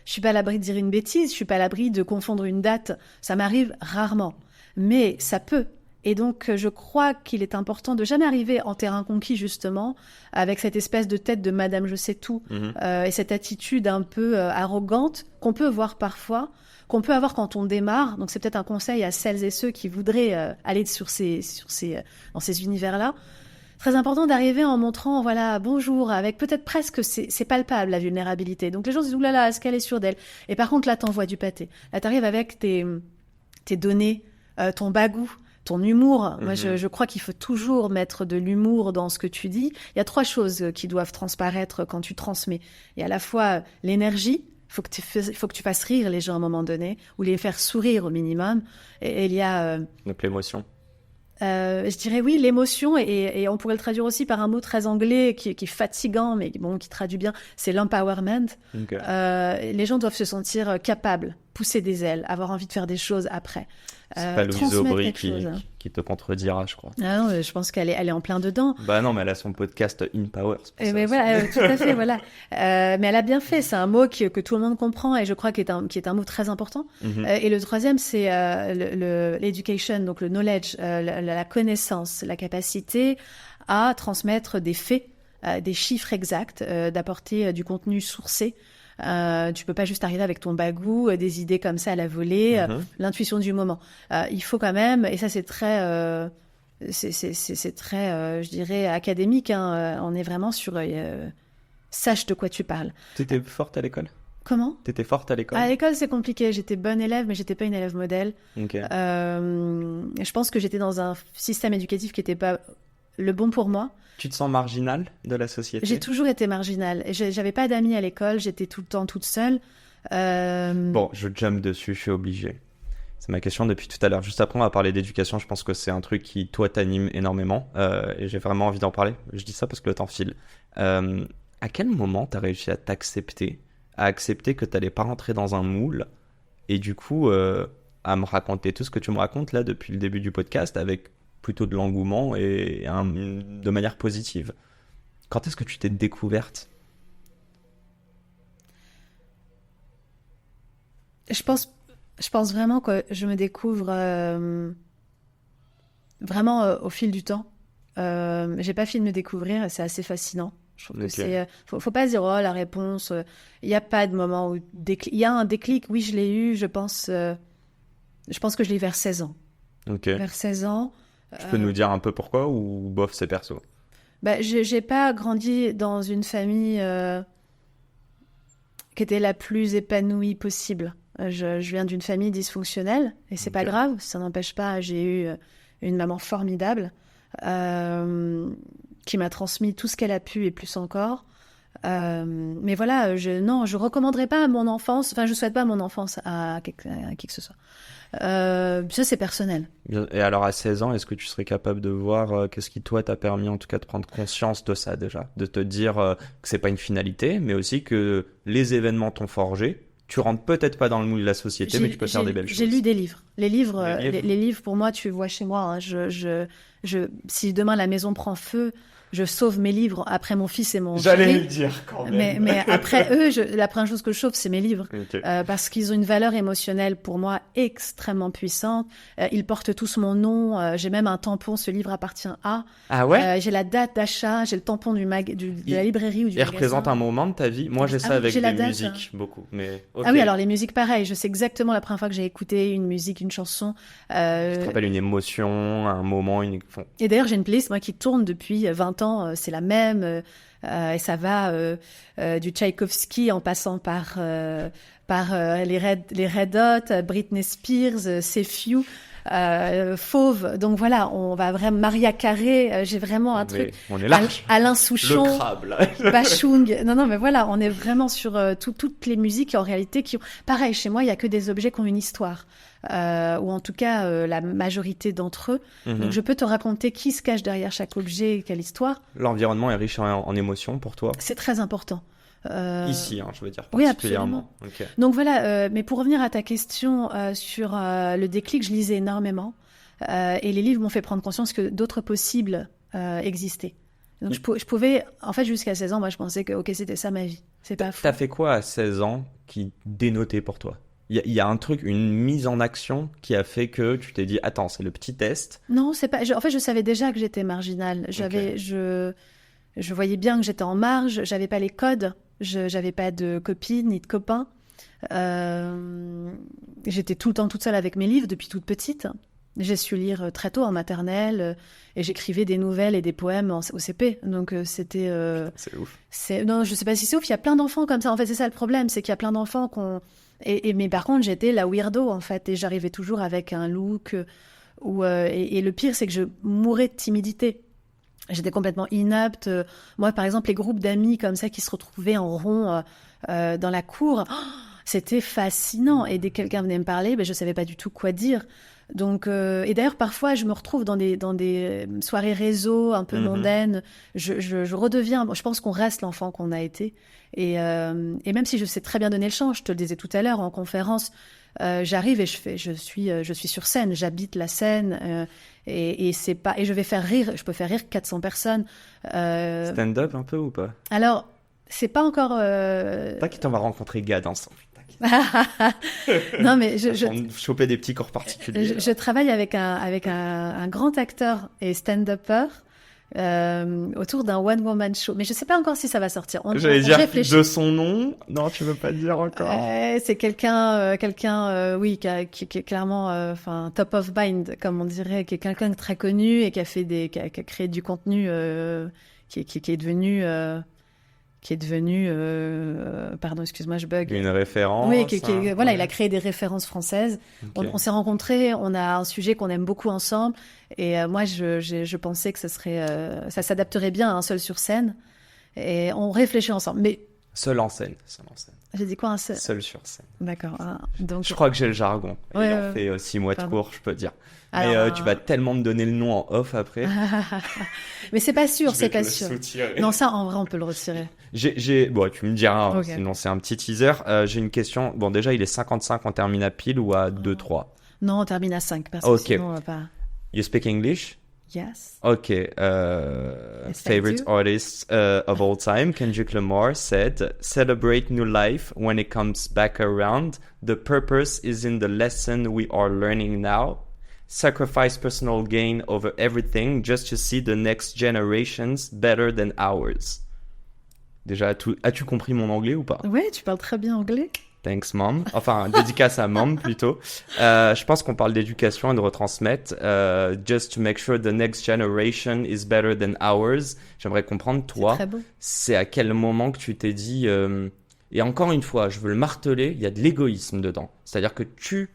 Je suis pas à l'abri de dire une bêtise. Je suis pas à l'abri de confondre une date. Ça m'arrive rarement, mais ça peut. Et donc je crois qu'il est important de jamais arriver en terrain conquis justement avec cette espèce de tête de Madame je sais tout et cette attitude un peu arrogante qu'on peut voir parfois, qu'on peut avoir quand on démarre. Donc c'est peut-être un conseil à celles et ceux qui voudraient aller dans ces univers-là. Très important d'arriver en montrant, voilà, bonjour, avec peut-être presque, c'est palpable la vulnérabilité. Donc les gens se disent, oulala, est-ce qu'elle est sûre d'elle ? Et par contre là, t'envoies du pâté. Là, t'arrives avec tes données, ton bagou, ton humour. Moi, je crois qu'il faut toujours mettre de l'humour dans ce que tu dis. Il y a 3 choses qui doivent transparaître quand tu transmets. Il y a à la fois l'énergie. Faut que tu fasses rire les gens à un moment donné, ou les faire sourire au minimum. Et il y a... Donc l'émotion. Je dirais oui, l'émotion, et on pourrait le traduire aussi par un mot très anglais qui est fatigant, mais bon, qui traduit bien, c'est l'empowerment. Les gens doivent se sentir capables, pousser des ailes, avoir envie de faire des choses après. C'est pas Louise Aubry qui te contredira, je crois. Ah non, je pense qu'elle est en plein dedans. Bah non, mais elle a son podcast In Power. Mais voilà, tout à fait, voilà. Mais elle a bien fait. C'est un mot que tout le monde comprend et je crois qu'il est un mot très important. Et le troisième, c'est l'education, donc le knowledge, la connaissance, la capacité à transmettre des faits, des chiffres exacts, d'apporter du contenu sourcé. Tu peux pas juste arriver avec ton bagou, des idées comme ça à la volée, l'intuition du moment. Il faut quand même, et ça c'est très, je dirais académique. On est vraiment sur sache de quoi tu parles. T'étais forte à l'école ? Comment ? T'étais forte à l'école ? À l'école c'est compliqué. J'étais bonne élève, mais j'étais pas une élève modèle. Je pense que j'étais dans un système éducatif qui était pas le bon pour moi. Tu te sens marginale de la société ? J'ai toujours été marginale. J'avais pas d'amis à l'école, j'étais tout le temps toute seule. Bon, je jump dessus, je suis obligé. C'est ma question depuis tout à l'heure. Juste après, on va parler d'éducation. Je pense que c'est un truc qui, toi, t'anime énormément. Et j'ai vraiment envie d'en parler. Je dis ça parce que le temps file. À quel moment t'as réussi à t'accepter, à accepter que t'allais pas rentrer dans un moule et du coup, à me raconter tout ce que tu me racontes là depuis le début du podcast avec plutôt de l'engouement et de manière positive. Quand est-ce que tu t'es découverte ? Je pense Je pense vraiment que je me découvre vraiment au fil du temps. J'ai pas fini de me découvrir et c'est assez fascinant. Je trouve que c'est... faut pas se dire, oh, la réponse... Il n'y a pas de moment où... Il y a un déclic, oui, je l'ai eu, je pense que je l'ai eu vers 16 ans. Ok. Vers 16 ans. Tu peux nous dire un peu pourquoi ou bof, c'est perso? J'ai pas grandi dans une famille qui était la plus épanouie possible. Je viens d'une famille dysfonctionnelle et c'est pas grave, ça n'empêche pas. J'ai eu une maman formidable qui m'a transmis tout ce qu'elle a pu et plus encore. Mais voilà, je recommanderais pas mon enfance. Enfin, je souhaite pas mon enfance à qui que ce soit. Ça, c'est personnel. Et alors, à 16 ans, est-ce que tu serais capable de voir qu'est-ce qui, toi, t'a permis, en tout cas, de prendre conscience de ça, déjà? De te dire que c'est pas une finalité, mais aussi que les événements t'ont forgé. Tu rentres peut-être pas dans le moule de la société, mais tu peux faire des belles choses. J'ai lu des livres. Les livres, pour moi, tu vois chez moi, hein, si demain la maison prend feu, je sauve mes livres après mon fils et mon chéri. J'allais le dire quand même. Mais après eux, la première chose que je sauve, c'est mes livres. Okay. Parce qu'ils ont une valeur émotionnelle pour moi extrêmement puissante. Ils portent tous mon nom. J'ai même un tampon, ce livre appartient à. Ah ouais? J'ai la date d'achat, j'ai le tampon de la librairie ou du magasin. Il représente un moment de ta vie. Moi, j'ai ça avec des musiques, beaucoup. Mais, okay. Ah oui, alors les musiques, pareil. Je sais exactement la première fois que j'ai écouté une musique, une chanson. Tu te rappelles une émotion, un moment, Et d'ailleurs, j'ai une playlist, moi, qui tourne depuis 20 ans. C'est la même. Et ça va du Tchaïkovski en passant par les Red Hot, Britney Spears, C'est Few. Fauve, donc voilà, on va vraiment Maria Carré, j'ai vraiment un truc. On est large. Alain Souchon, le crabe, là. Bachung. Non, mais voilà, on est vraiment sur toutes les musiques en réalité qui ont. Pareil, chez moi, il y a que des objets qui ont une histoire, ou en tout cas la majorité d'entre eux. Donc je peux te raconter qui se cache derrière chaque objet et quelle histoire. L'environnement est riche en émotions pour toi. C'est très important. Ici, je veux dire, particulièrement. Oui, absolument. Okay. Donc voilà, mais pour revenir à ta question sur le déclic, je lisais énormément et les livres m'ont fait prendre conscience que d'autres possibles existaient. Donc je pouvais, en fait, jusqu'à 16 ans, moi je pensais que ok, c'était ça ma vie. C'est pas fou. T'as fait quoi à 16 ans qui dénotait pour toi? Il y a un truc, une mise en action qui a fait que tu t'es dit, attends, c'est le petit test. Non, c'est pas. En fait, je savais déjà que j'étais marginale. Je voyais bien que j'étais en marge. J'avais pas les codes. J'avais pas de copine ni de copains. J'étais tout le temps toute seule avec mes livres depuis toute petite. J'ai su lire très tôt en maternelle et j'écrivais des nouvelles et des poèmes au CP. Donc c'était. C'est ouf. Non, je sais pas si c'est ouf. Il y a plein d'enfants comme ça. En fait, c'est ça le problème, c'est qu'il y a plein d'enfants mais par contre, j'étais la weirdo en fait et j'arrivais toujours avec un look et le pire, c'est que je mourais de timidité. J'étais complètement inapte. Moi, par exemple, les groupes d'amis comme ça qui se retrouvaient en rond dans la cour, c'était fascinant. Et dès que quelqu'un venait me parler, je savais pas du tout quoi dire. Donc, et d'ailleurs, parfois, je me retrouve dans des soirées réseau un peu mondaines. Je redeviens. Je pense qu'on reste l'enfant qu'on a été. Et même si je sais très bien donner le chant, je te le disais tout à l'heure en conférence. J'arrive et je suis sur scène, j'habite la scène et c'est pas et je vais faire rire, je peux faire rire 400 personnes. Stand-up un peu ou pas? Alors c'est pas encore. T'inquiète, on va rencontrer Gad ensemble. Non mais choper des petits corps particuliers. Je travaille avec un grand acteur et stand-upper. Autour d'un one-woman show. Mais je sais pas encore si ça va sortir. J'allais dire de son nom. Non, tu veux pas le dire encore. C'est quelqu'un, oui, qui est clairement, top of mind, comme on dirait, qui est quelqu'un de très connu et qui a créé du contenu, qui est devenu, pardon, excuse-moi, je bug. Une référence. Oui, voilà, il a créé des références françaises. Okay. On s'est rencontrés, on a un sujet qu'on aime beaucoup ensemble. Et moi, je pensais que ça s'adapterait bien à un seul sur scène. Et on réfléchit ensemble. Mais seul en scène. J'ai dit quoi, un seul? Seul sur scène. D'accord. Donc... Je crois que j'ai le jargon. Ouais, il en fait 6 mois de cours, je peux te dire. Alors, mais tu vas tellement me donner le nom en off après. Mais c'est pas sûr, c'est pas sûr. Soutirer. Non, ça, en vrai, on peut le retirer. Bon, tu me diras, okay. Sinon c'est un petit teaser. J'ai une question. Bon, déjà, il est 55, on termine à pile ou à 2-3? Non, on termine à 5, parce que sinon, on va pas... You speak English? Yes. Okay. Yes, I Favorite do. artist of all time, Kendrick Lamar said, "Celebrate new life when it comes back around. The purpose is in the lesson we are learning now. Sacrifice personal gain over everything just to see the next generations better than ours." Déjà, as-tu compris mon anglais ou pas? Ouais, tu parles très bien anglais. Thanks, mom. Enfin, dédicace à mom plutôt. Je pense qu'on parle d'éducation et de retransmettre. Just to make sure the next generation is better than ours. J'aimerais comprendre, toi, C'est très beau. c'est à quel moment que tu t'es dit... Et encore une fois, je veux le marteler, il y a de l'égoïsme dedans. C'est-à-dire que tu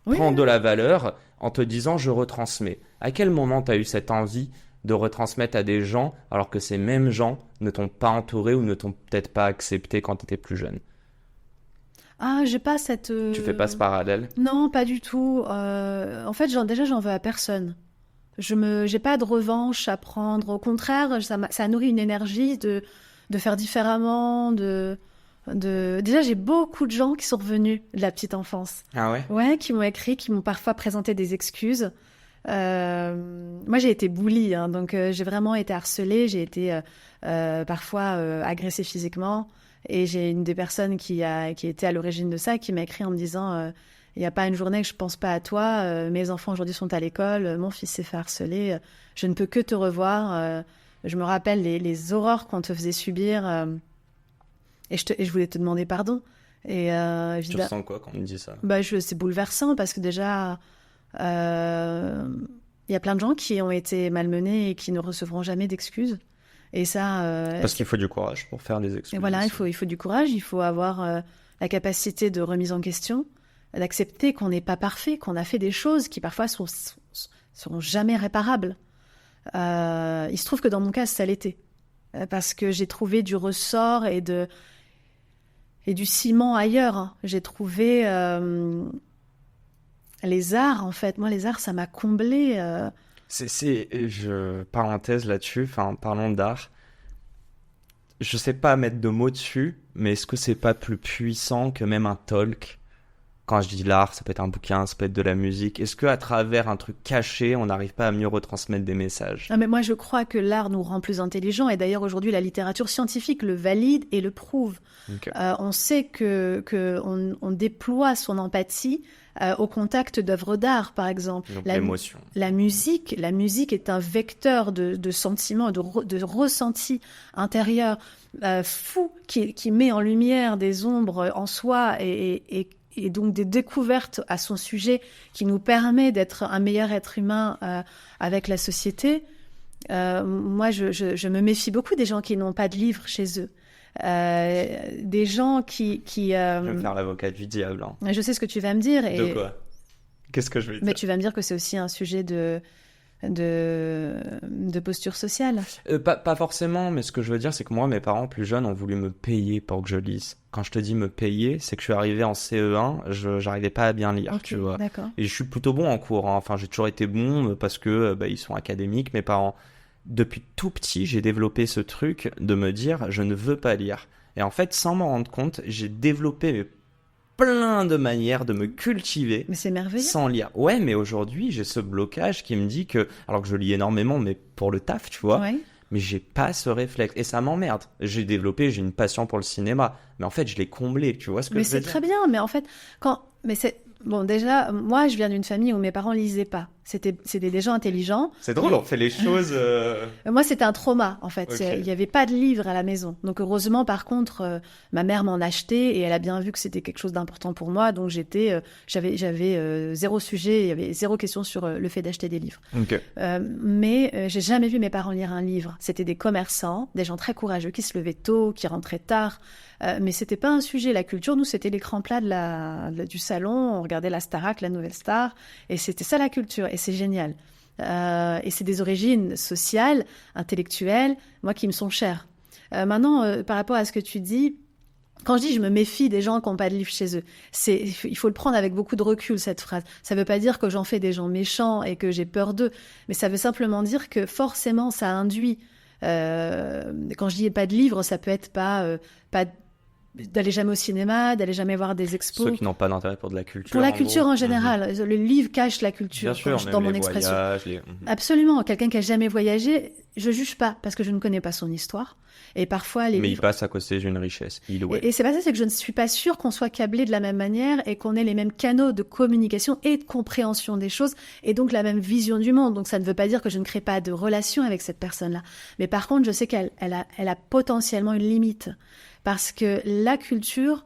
prends de la valeur en te disant « je retransmets ». À quel moment tu as eu cette envie de retransmettre à des gens alors que ces mêmes gens ne t'ont pas entouré ou ne t'ont peut-être pas accepté quand tu étais plus jeune? Ah, j'ai pas cette... Tu fais pas ce parallèle? Non, pas du tout. En fait, déjà, j'en veux à personne. J'ai pas de revanche à prendre. Au contraire, ça nourrit une énergie de faire différemment, Déjà, j'ai beaucoup de gens qui sont revenus de la petite enfance. Ah ouais? Ouais, qui m'ont écrit, qui m'ont parfois présenté des excuses. Moi, j'ai été bully, hein, donc j'ai vraiment été harcelée. J'ai été parfois agressée physiquement. Et j'ai une des personnes qui était à l'origine de ça, qui m'a écrit en me disant il n'y a pas une journée que je pense pas à toi. Mes enfants aujourd'hui sont à l'école. Mon fils s'est fait harceler. Je ne peux que te revoir. Je me rappelle les horreurs qu'on te faisait subir. Et je voulais te demander pardon. Et Tu évidemment, ressens quoi quand on me dit ça? c'est bouleversant parce que déjà, il y a plein de gens qui ont été malmenés et qui ne recevront jamais d'excuses. Et ça, Parce qu'il faut du courage pour faire des excuses. et voilà, aussi. il faut du courage, il faut avoir la capacité de remise en question, d'accepter qu'on n'est pas parfait, qu'on a fait des choses qui parfois seront jamais réparables. Il se trouve que dans mon cas, ça l'était. Parce que j'ai trouvé du ressort et du ciment ailleurs, hein. J'ai trouvé les arts, en fait. Moi, les arts, ça m'a comblé. Parenthèse là-dessus, enfin, parlons d'art. Je sais pas mettre de mots dessus, mais est-ce que c'est pas plus puissant que même un talk? Quand je dis l'art, ça peut être un bouquin, ça peut être de la musique. Est-ce que à travers un truc caché, on n'arrive pas à mieux retransmettre des messages? Ah, mais moi, je crois que l'art nous rend plus intelligents. Et d'ailleurs, aujourd'hui, la littérature scientifique le valide et le prouve. Ok. On sait on déploie son empathie au contact d'œuvres d'art, par exemple. Donc l'émotion. La musique est un vecteur de sentiments, de ressentis intérieurs fou qui met en lumière des ombres en soi et donc des découvertes à son sujet qui nous permet d'être un meilleur être humain avec la société. Moi, je me méfie beaucoup des gens qui n'ont pas de livre chez eux. Des gens qui Je vais me faire l'avocat du diable. Hein. Je sais ce que tu vas me dire. De quoi? Qu'est-ce que je vais dire? Mais tu vas me dire que c'est aussi un sujet de posture sociale. Pas forcément, mais ce que je veux dire, c'est que moi, mes parents plus jeunes ont voulu me payer pour que je lise. Quand je te dis me payer, c'est que je suis arrivé en CE1, j'arrivais pas à bien lire, Ok, tu vois. d'accord. Et je suis plutôt bon en cours, hein. Enfin, j'ai toujours été bon parce que ils sont académiques, mes parents. Depuis tout petit, j'ai développé ce truc de me dire, je ne veux pas lire. Et en fait, sans m'en rendre compte, j'ai développé plein de manières de me cultiver Mais c'est merveilleux. sans lire. Ouais, mais aujourd'hui, j'ai ce blocage qui me dit que, alors que je lis énormément, mais pour le taf, tu vois, Ouais. mais j'ai pas ce réflexe. Et ça m'emmerde. J'ai une passion pour le cinéma, mais en fait, je l'ai comblé, tu vois ce que Mais je veux c'est dire? très bien. Mais en fait, bon, déjà, moi, je viens d'une famille où mes parents lisaient pas. C'était des gens intelligents. C'est drôle, on fait les choses... Moi, c'était un trauma, en fait. Ok. Il n'y avait pas de livre à la maison. Donc, heureusement, par contre, ma mère m'en achetait et elle a bien vu que c'était quelque chose d'important pour moi. Donc, j'avais zéro sujet, il y avait zéro question sur le fait d'acheter des livres. Ok. Mais j'ai jamais vu mes parents lire un livre. C'était des commerçants, des gens très courageux qui se levaient tôt, qui rentraient tard. Mais c'était pas un sujet. La culture, nous, c'était l'écran plat du salon. On regardait la Starac, la Nouvelle Star. Et c'était ça la culture. Et c'est génial. Et c'est des origines sociales, intellectuelles, moi, qui me sont chères. Maintenant, par rapport à ce que tu dis, quand je dis je me méfie des gens qui n'ont pas de livre chez eux, il faut le prendre avec beaucoup de recul, cette phrase. Ça ne veut pas dire que j'en fais des gens méchants et que j'ai peur d'eux, mais ça veut simplement dire que forcément, ça induit. Quand je dis pas de livre, ça peut être pas d'aller jamais au cinéma, d'aller jamais voir des expos. Ceux qui n'ont pas d'intérêt pour de la culture. Pour la culture en général. Le livre cache la culture. Bien sûr, dans même mon les expression. voyages, Absolument. Quelqu'un qui a jamais voyagé, je juge pas parce que je ne connais pas son histoire. Et parfois, les Mais livres... il passe à côté d'une richesse. Et c'est pas ça, c'est que je ne suis pas sûre qu'on soit câblé de la même manière et qu'on ait les mêmes canaux de communication et de compréhension des choses et donc la même vision du monde. Donc ça ne veut pas dire que je ne crée pas de relation avec cette personne-là. Mais par contre, je sais qu'elle a potentiellement une limite parce que la culture,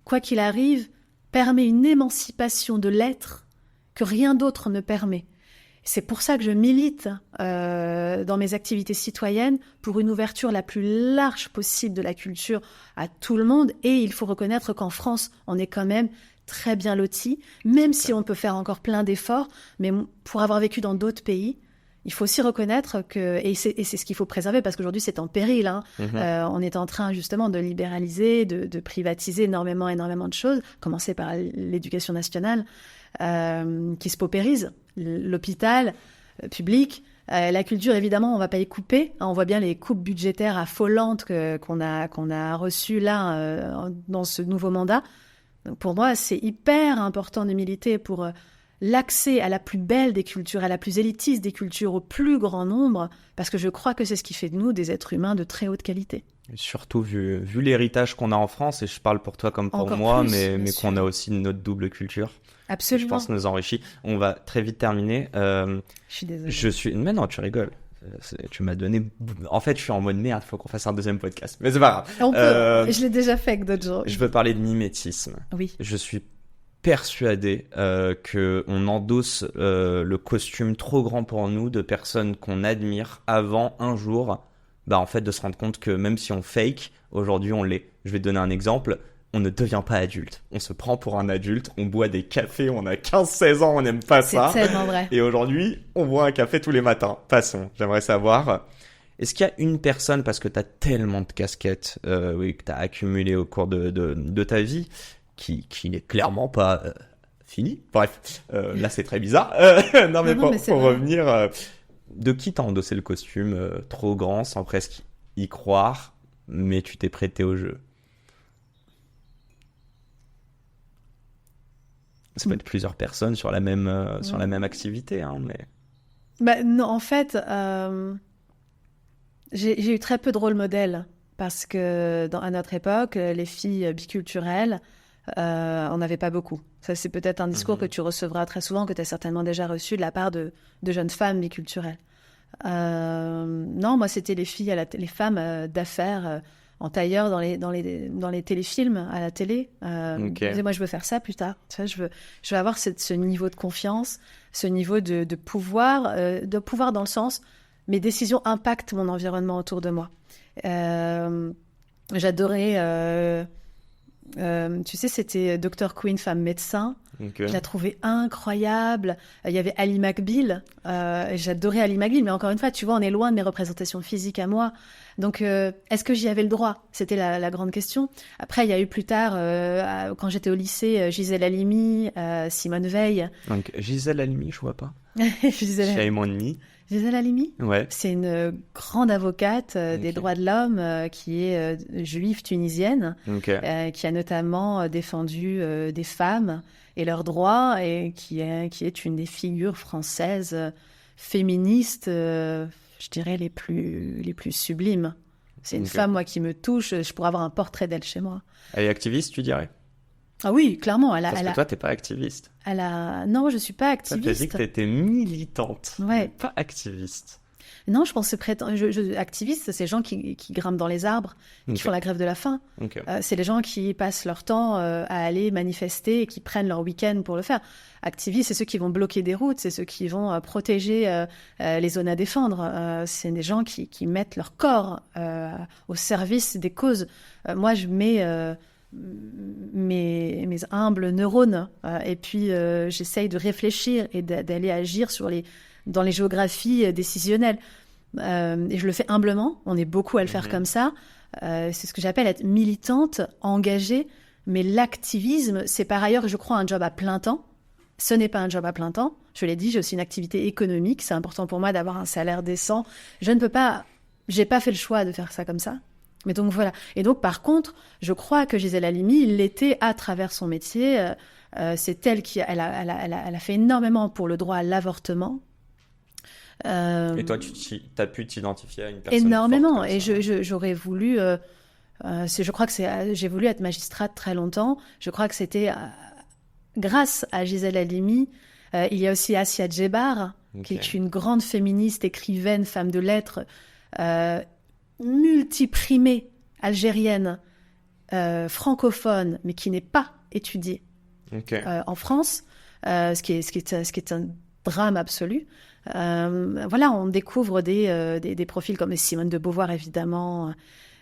quoi qu'il arrive, permet une émancipation de l'être que rien d'autre ne permet. C'est pour ça que je milite dans mes activités citoyennes pour une ouverture la plus large possible de la culture à tout le monde. Et il faut reconnaître qu'en France, on est quand même très bien lotis, même si on peut faire encore plein d'efforts. Mais pour avoir vécu dans d'autres pays, il faut aussi reconnaître que, et c'est ce qu'il faut préserver, parce qu'aujourd'hui c'est en péril, hein. On est en train justement de libéraliser, de privatiser énormément de choses, commencer par l'éducation nationale, qui se paupérise, l'hôpital public, la culture évidemment on va pas y couper, hein. On voit bien les coupes budgétaires affolantes qu'on a reçues là dans ce nouveau mandat. Donc pour moi c'est hyper important de militer pour l'accès à la plus belle des cultures, à la plus élitiste des cultures, au plus grand nombre, parce que je crois que c'est ce qui fait de nous des êtres humains de très haute qualité. Et surtout vu l'héritage qu'on a en France, et je parle pour toi comme pour encore moi, plus, mais qu'on a aussi notre double culture. Absolument. Je pense nous enrichit. On va très vite terminer. Je suis désolée. Mais non, tu rigoles. Tu m'as donné... En fait, je suis en mode merde, faut qu'on fasse un deuxième podcast. Mais c'est pas grave. On peut. Je l'ai déjà fait avec d'autres gens. Je veux parler de mimétisme. Oui. Je suis persuadé qu'on endosse le costume trop grand pour nous de personnes qu'on admire avant un jour, en fait, de se rendre compte que même si on fake, aujourd'hui on l'est. Je vais te donner un exemple. On ne devient pas adulte. On se prend pour un adulte, on boit des cafés, on a 15-16 ans, on n'aime pas ça. C'est tellement vrai. Et aujourd'hui, on boit un café tous les matins. Passons, j'aimerais savoir, est-ce qu'il y a une personne, parce que tu as tellement de casquettes que tu as accumulées au cours de ta vie, qui n'est clairement pas fini. Bref, là c'est très bizarre. Non, mais pour revenir, de qui t'as endossé le costume trop grand, sans presque y croire, mais tu t'es prêté au jeu? Ça peut être plusieurs personnes sur la même activité, hein, mais... non, en fait, j'ai eu très peu de rôle modèles parce que à notre époque, les filles biculturelles, on n'avait pas beaucoup. Ça, c'est peut-être un discours que tu recevras très souvent, que tu as certainement déjà reçu de la part de jeunes femmes biculturelles. Non, moi, c'était les filles, les femmes d'affaires en tailleur dans les téléfilms à la télé. Okay. Moi, je veux faire ça plus tard. Tu vois, je veux avoir ce niveau de confiance, ce niveau de pouvoir dans le sens mes décisions impactent mon environnement autour de moi. J'adorais. Tu sais, c'était Dr. Queen, femme médecin. Okay. Je la trouvais incroyable. Il y avait Ali McBeal. J'adorais Ali McBeal, mais encore une fois, tu vois, on est loin de mes représentations physiques à moi. Donc, est-ce que j'y avais le droit? C'était la grande question. Après, il y a eu plus tard, quand j'étais au lycée, Gisèle Halimi, Simone Veil. Donc, Gisèle Halimi, je vois pas. Gisèle Halimi, ouais. C'est une grande avocate des droits de l'homme qui est juive tunisienne, qui a notamment défendu des femmes et leurs droits et qui est une des figures françaises féministes, je dirais les plus sublimes. C'est une femme, moi, qui me touche. Je pourrais avoir un portrait d'elle chez moi. Elle est activiste, tu dirais? Ah oui, clairement. Parce que toi, t'es pas activiste. Non, je suis pas activiste. Tu as dit que t'étais militante, ouais. Pas activiste. Non, je pense que activiste, c'est ces gens qui grimpent dans les arbres, qui font la grève de la faim. C'est les gens qui passent leur temps à aller manifester et qui prennent leur week-end pour le faire. Activistes, c'est ceux qui vont bloquer des routes, c'est ceux qui vont protéger les zones à défendre. C'est des gens qui mettent leur corps au service des causes. Moi, je mets mes humbles neurones et puis j'essaye de réfléchir et d'aller agir dans les géographies décisionnelles. Et je le fais humblement, on est beaucoup à le faire comme ça. C'est ce que j'appelle être militante, engagée, mais l'activisme, c'est par ailleurs, je crois, un job à plein temps. Ce n'est pas un job à plein temps. Je l'ai dit, j'ai aussi une activité économique, c'est important pour moi d'avoir un salaire décent. J'ai pas fait le choix de faire ça comme ça. Mais donc voilà. Et donc par contre, je crois que Gisèle Halimi, il l'était à travers son métier. C'est elle qui elle a fait énormément pour le droit à l'avortement. Et toi, tu as pu t'identifier à une personne énormément. Forte comme ça. Et j'aurais voulu. Je crois que j'ai voulu être magistrate très longtemps. Je crois que c'était grâce à Gisèle Halimi. Il y a aussi Assia Djebar, qui est une grande féministe, écrivaine, femme de lettres, multiprimée, algérienne, francophone, mais qui n'est pas étudiée en France, ce qui est un drame absolu. Voilà, on découvre des profils comme Simone de Beauvoir, évidemment,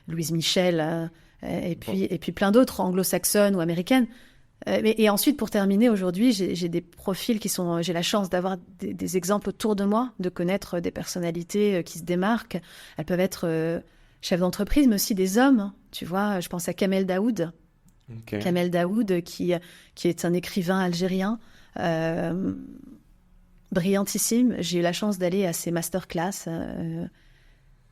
Louise Michel, et puis plein d'autres anglo-saxonnes ou américaines. Et ensuite, pour terminer, aujourd'hui, j'ai des profils j'ai la chance d'avoir des exemples autour de moi, de connaître des personnalités qui se démarquent. Elles peuvent être chefs d'entreprise, mais aussi des hommes. Tu vois, je pense à Kamel Daoud. Kamel Daoud, qui est un écrivain algérien, brillantissime. J'ai eu la chance d'aller à ses masterclass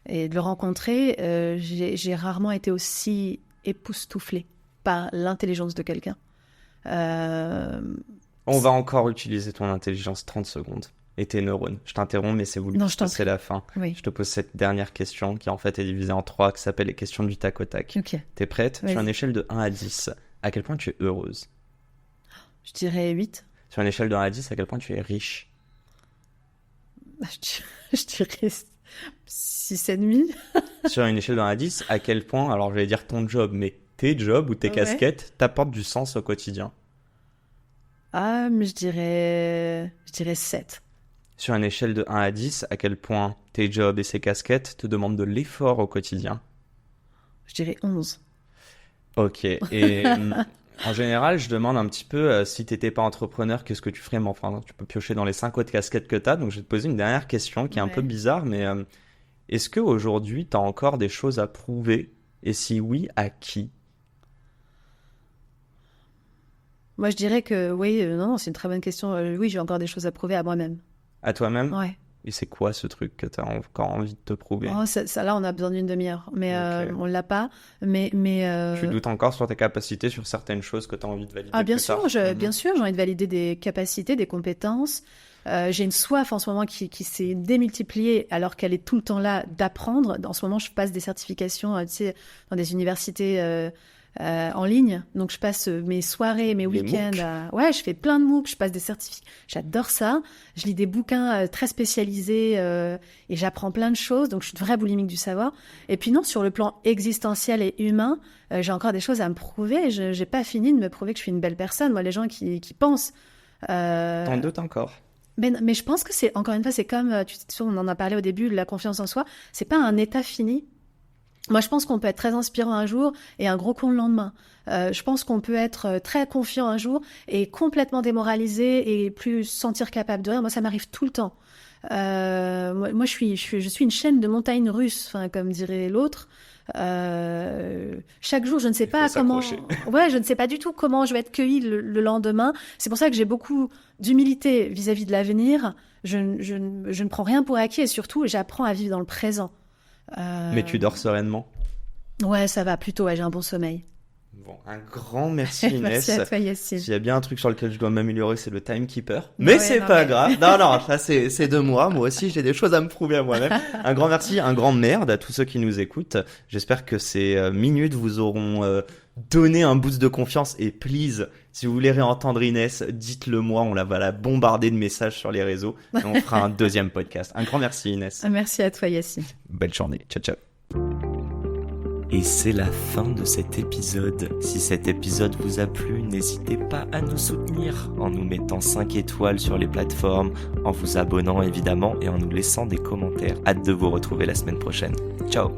et de le rencontrer. J'ai rarement été aussi époustouflée par l'intelligence de quelqu'un. On va encore utiliser ton intelligence 30 secondes et tes neurones. Je t'interromps, mais c'est voulu. Non, c'est la fin. Oui. Je te pose cette dernière question qui en fait est divisée en 3, qui s'appelle les questions du tac au tac. Okay. T'es prête? Sur une échelle de 1 à 10, à quel point tu es heureuse? Je dirais 8. Sur une échelle de 1 à 10, à quel point tu es riche? Je dirais 6,5. Sur une échelle de 1 à 10, à quel point, alors je vais dire ton job, mais tes jobs ou tes casquettes t'apportent du sens au quotidien? Ah, mais je dirais 7. Sur une échelle de 1 à 10, à quel point tes jobs et ces casquettes te demandent de l'effort au quotidien? Je dirais 11. Ok, et en général, je demande un petit peu si t'étais pas entrepreneur, qu'est-ce que tu ferais? Mais enfin, tu peux piocher dans les 5 autres casquettes que t'as, donc je vais te poser une dernière question qui est un peu bizarre, mais est-ce qu'aujourd'hui, t'as encore des choses à prouver? Et si oui, à qui? Moi, je dirais que oui, non, c'est une très bonne question. Oui, j'ai encore des choses à prouver à moi-même. À toi-même? Ouais. Et c'est quoi ce truc que tu as encore envie de te prouver? Ça, là, on a besoin d'une demi-heure, mais on l'a pas. Mais Tu doutes encore sur tes capacités, sur certaines choses que tu as envie de valider? Ah, bien sûr, bien sûr, j'ai envie de valider des capacités, des compétences. J'ai une soif en ce moment qui s'est démultipliée alors qu'elle est tout le temps là d'apprendre. En ce moment, je passe des certifications, tu sais, dans des universités en ligne. Donc, je passe mes soirées, mes week-ends. Ouais, je fais plein de MOOC, je passe des certificats. J'adore ça. Je lis des bouquins très spécialisés et j'apprends plein de choses. Donc, je suis une vraie boulimique du savoir. Et puis non, sur le plan existentiel et humain, j'ai encore des choses à me prouver. Je n'ai pas fini de me prouver que je suis une belle personne. Moi, les gens qui pensent... T'en doutes encore? Mais je pense que c'est, encore une fois, c'est comme, on en a parlé au début, la confiance en soi. C'est pas un état fini. Moi, je pense qu'on peut être très inspirant un jour et un gros con le lendemain. Je pense qu'on peut être très confiant un jour et complètement démoralisé et plus se sentir capable de rien. Moi, ça m'arrive tout le temps. Moi, je suis une chaîne de montagnes russes, enfin, comme dirait l'autre. Chaque jour, je ne sais pas comment. Ouais, je ne sais pas du tout comment je vais être cueillie le lendemain. C'est pour ça que j'ai beaucoup d'humilité vis-à-vis de l'avenir. Je ne prends rien pour acquis et surtout, j'apprends à vivre dans le présent. Mais tu dors sereinement? Ouais, ça va plutôt. Ouais, j'ai un bon sommeil. Bon, un grand merci Inès. Merci à toi Yacine. S'il y a bien un truc sur lequel je dois m'améliorer, c'est le timekeeper. Mais c'est pas grave. Non, ça c'est de moi. Moi aussi, j'ai des choses à me prouver à moi-même. Un grand merci, un grand merde à tous ceux qui nous écoutent. J'espère que ces minutes vous auront donné un boost de confiance. Et please, si vous voulez réentendre Inès, dites-le moi. On va la bombarder de messages sur les réseaux. Et on fera un deuxième podcast. Un grand merci Inès. Merci à toi Yacine. Belle journée. Ciao, ciao. Et c'est la fin de cet épisode. Si cet épisode vous a plu, n'hésitez pas à nous soutenir en nous mettant 5 étoiles sur les plateformes, en vous abonnant évidemment et en nous laissant des commentaires. Hâte de vous retrouver la semaine prochaine. Ciao!